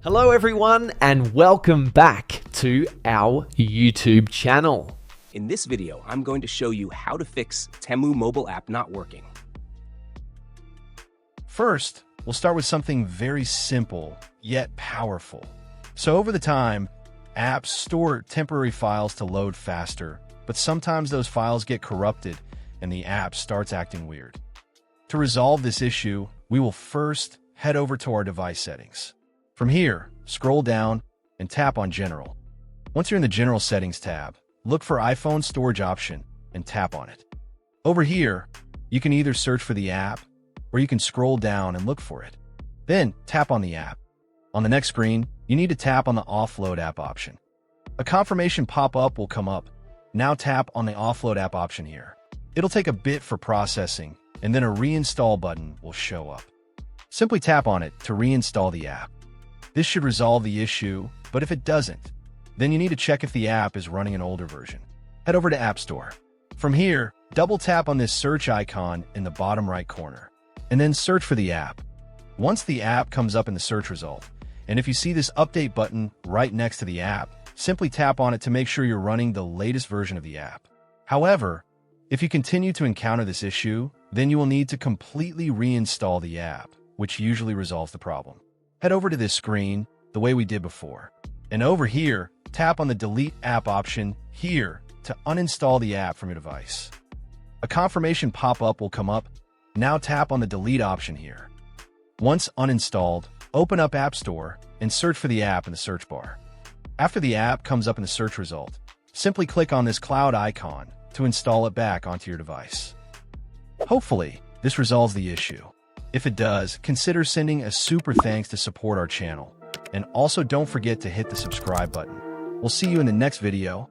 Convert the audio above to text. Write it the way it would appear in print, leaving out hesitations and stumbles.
Hello everyone and welcome back to our YouTube channel. In this video, I'm going to show you how to fix Temu mobile app not working. First, we'll start with something very simple, yet powerful. So over the time, apps store temporary files to load faster, but sometimes those files get corrupted and the app starts acting weird. To resolve this issue, we will first head over to our device settings. From here, scroll down and tap on General. Once you're in the General Settings tab, look for iPhone Storage option and tap on it. Over here, you can either search for the app or you can scroll down and look for it. Then tap on the app. On the next screen, you need to tap on the Offload app option. A confirmation pop-up will come up. Now tap on the Offload app option here. It'll take a bit for processing, and then a reinstall button will show up. Simply tap on it to reinstall the app. This should resolve the issue, but if it doesn't, then you need to check if the app is running an older version. Head over to App Store. From here, double tap on this search icon in the bottom right corner, and then search for the app. Once the app comes up in the search result, and if you see this update button right next to the app, simply tap on it to make sure you're running the latest version of the app. However, if you continue to encounter this issue, then you will need to completely reinstall the app, which usually resolves the problem. Head over to this screen the way we did before. And over here, tap on the Delete App option here to uninstall the app from your device. A confirmation pop-up will come up. Now tap on the Delete option here. Once uninstalled, open up App Store and search for the app in the search bar. After the app comes up in the search result, simply click on this cloud icon to install it back onto your device. Hopefully, this resolves the issue. If it does, consider sending a super thanks to support our channel. And also don't forget to hit the subscribe button. We'll see you in the next video.